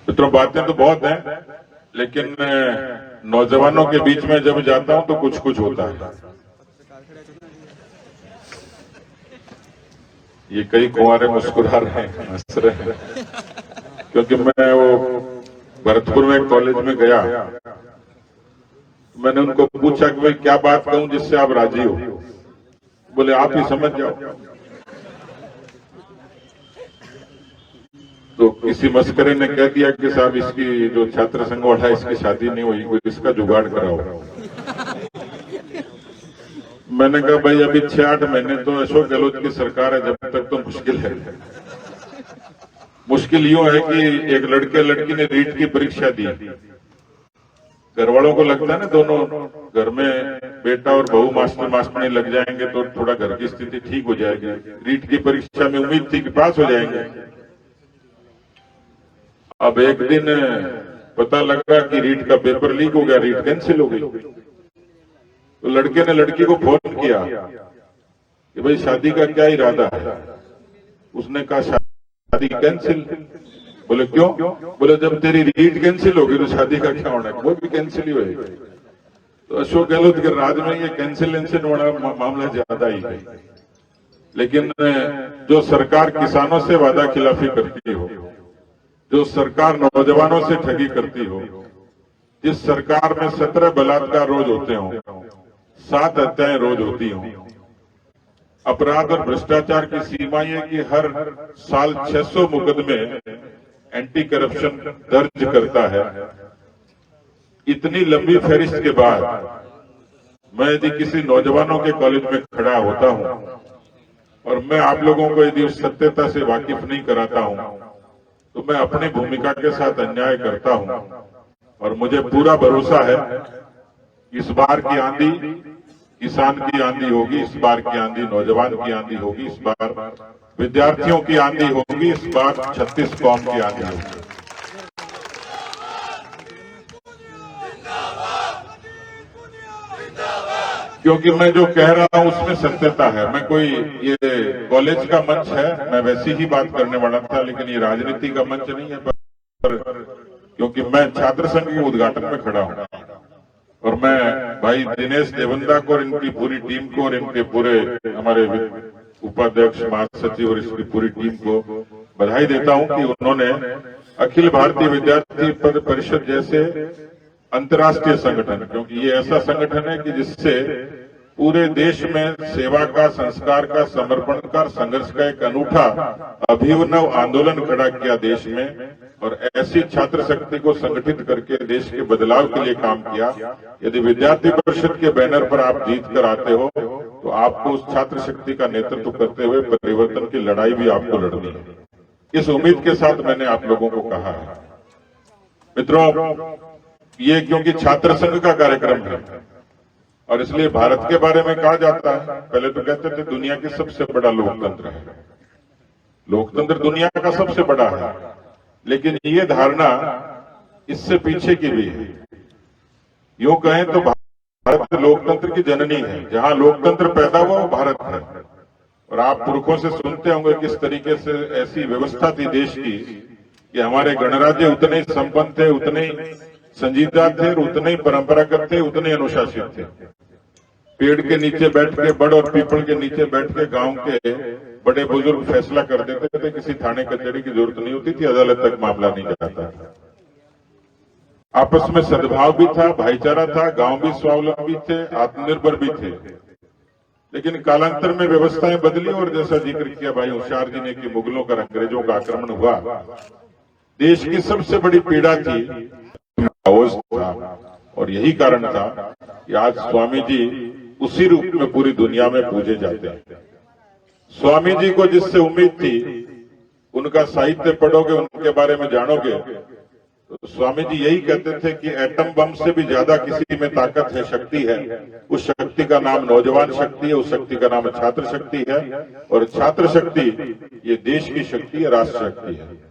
मित्रों, बातें तो बहुत हैं, लेकिन नौजवानों के बीच में जब जाता हूं तो कुछ कुछ होता है। ये कई कुंवारे मुस्कुरा रहे हैं, हंस रहे हैं, क्योंकि मैं वो भरतपुर में कॉलेज में गया। मैंने उनको पूछा कि भाई क्या बात कहूं जिससे आप राजी हो। बोले आप ही समझ जाओ। तो किसी मस्करे ने कह दिया कि साहब इसकी जो छात्र संघ वाला है इसकी शादी नहीं हुई, कोई इसका जुगाड़ कराओ। मैंने कहा भाई अभी 6-8 महीने तो अशोक गहलोत की सरकार है, जब तक तो मुश्किल है। मुश्किल यूं है कि एक लड़के लड़की ने रीट की परीक्षा दी। घर वालों को लगता है ना दोनों घर में बेटा और बहू मास्टर मास्टरनी लग जाएंगे तो थोड़ा घर की स्थिति ठीक हो जाएगी। रीट की परीक्षा में उम्मीद थी कि पास हो जाएंगे। अब एक दिन पता लगा कि रीट का पेपर लीक हो गया, रीट कैंसिल हो गई। तो लड़के ने लड़की को फोन किया कि भाई शादी का क्या इरादा है। उसने कहा शादी कैंसिल। बोले क्यों? बोले जब तेरी रीट कैंसिल होगी तो शादी का क्या होना है, वो भी कैंसिल ही होगी। तो अशोक गहलोत के राज में ये कैंसिलेशन वाला मामला ज्यादा ही है। लेकिन जो सरकार किसानों से वादा खिलाफी करती हो, जो सरकार नौजवानों से ठगी करती हो, जिस सरकार में 17 बलात्कार रोज होते हो, 7 हत्याएं रोज होती हो, अपराध और भ्रष्टाचार की सीमा ये कि हर साल 600 मुकदमे एंटी करप्शन दर्ज करता है। इतनी लंबी फहरिस्त के बाद मैं यदि किसी नौजवानों के कॉलेज में खड़ा होता हूं और मैं आप लोगों को यदि उस सत्यता से वाकिफ नहीं कराता हूं तो मैं अपनी भूमिका के साथ अन्याय करता हूं। और मुझे पूरा भरोसा है इस बार की आंधी किसान की आंधी होगी, इस बार की आंधी नौजवान की आंधी होगी, इस बार विद्यार्थियों की आंधी होगी, इस बार 36 कौम की आंधी होगी। क्योंकि मैं जो कह रहा हूं उसमें सत्यता है। मैं कोई ये कॉलेज का मंच है, मैं वैसी ही बात करने वाला था, लेकिन ये राजनीति का मंच नहीं है। पर क्योंकि मैं छात्र संघ के उद्घाटन में खड़ा हूं और मैं भाई दिनेश देवंदा को और इनकी पूरी टीम को और इनके पूरे हमारे उपाध्यक्ष महासचिव और इसकी पूरी टीम को बधाई देता हूं कि उन्होंने अखिल भारतीय विद्यार्थी परिषद जैसे अंतर्राष्ट्रीय संगठन, क्योंकि ये ऐसा संगठन है कि जिससे पूरे देश में सेवा का, संस्कार का, समर्पण का, संघर्ष का एक अनूठा अभिनव आंदोलन खड़ा किया देश में, और ऐसी छात्र शक्ति को संगठित करके देश के बदलाव के लिए काम किया। यदि विद्यार्थी परिषद के बैनर पर आप जीत कर आते हो तो आपको उस छात्र शक्ति का नेतृत्व करते हुए परिवर्तन की लड़ाई भी आपको लड़नी है। इस उम्मीद के साथ मैंने आप लोगों को कहा है। मित्रों, ये क्योंकि छात्र संघ का कार्यक्रम है और इसलिए भारत के बारे में कहा जाता है, पहले तो कहते थे दुनिया की सबसे बड़ा लोकतंत्र है। लोकतंत्र दुनिया का सबसे बड़ा है, लेकिन ये धारणा इससे पीछे की भी है। यूं कहें तो भारत लोकतंत्र की जननी है। जहां लोकतंत्र पैदा हुआ वो भारत है। और आप पुरखों से सुनते होंगे किस तरीके से ऐसी व्यवस्था थी देश की कि हमारे गणराज्य उतने ही संपन्न थे, उतने ही संजीदा थे, उतने ही परंपरागत थे, उतने अनुशासित थे। पेड़ के नीचे बैठ के, बड़ और पीपल के नीचे बैठ के गांव के बड़े बुजुर्ग फैसला कर देते थे। किसी थाने कचहरी की जरूरत नहीं होती थी, अदालत तक मामला नहीं जाता था। आपस में सद्भाव भी था, भाईचारा था, गांव भी स्वावलंबी थे, आत्मनिर्भर भी थे। लेकिन कालांतर में व्यवस्थाएं बदली और जैसा जिक्र किया भाई होशियार जी ने कि मुगलों का, अंग्रेजों का आक्रमण हुआ। देश की सबसे बड़ी पीड़ा थी था, और यही कारण था कि आज स्वामी जी उसी रूप में पूरी दुनिया में पूजे जाते हैं। स्वामी जी को जिससे उम्मीद थी, उनका साहित्य पढ़ोगे, उनके बारे में जानोगे तो स्वामी जी यही कहते थे कि एटम बम से भी ज्यादा किसी में ताकत है, शक्ति है। उस शक्ति का नाम नौजवान शक्ति है, उस शक्ति का नाम छात्र शक्ति है, और छात्र शक्ति ये देश की शक्ति है, राष्ट्र शक्ति है।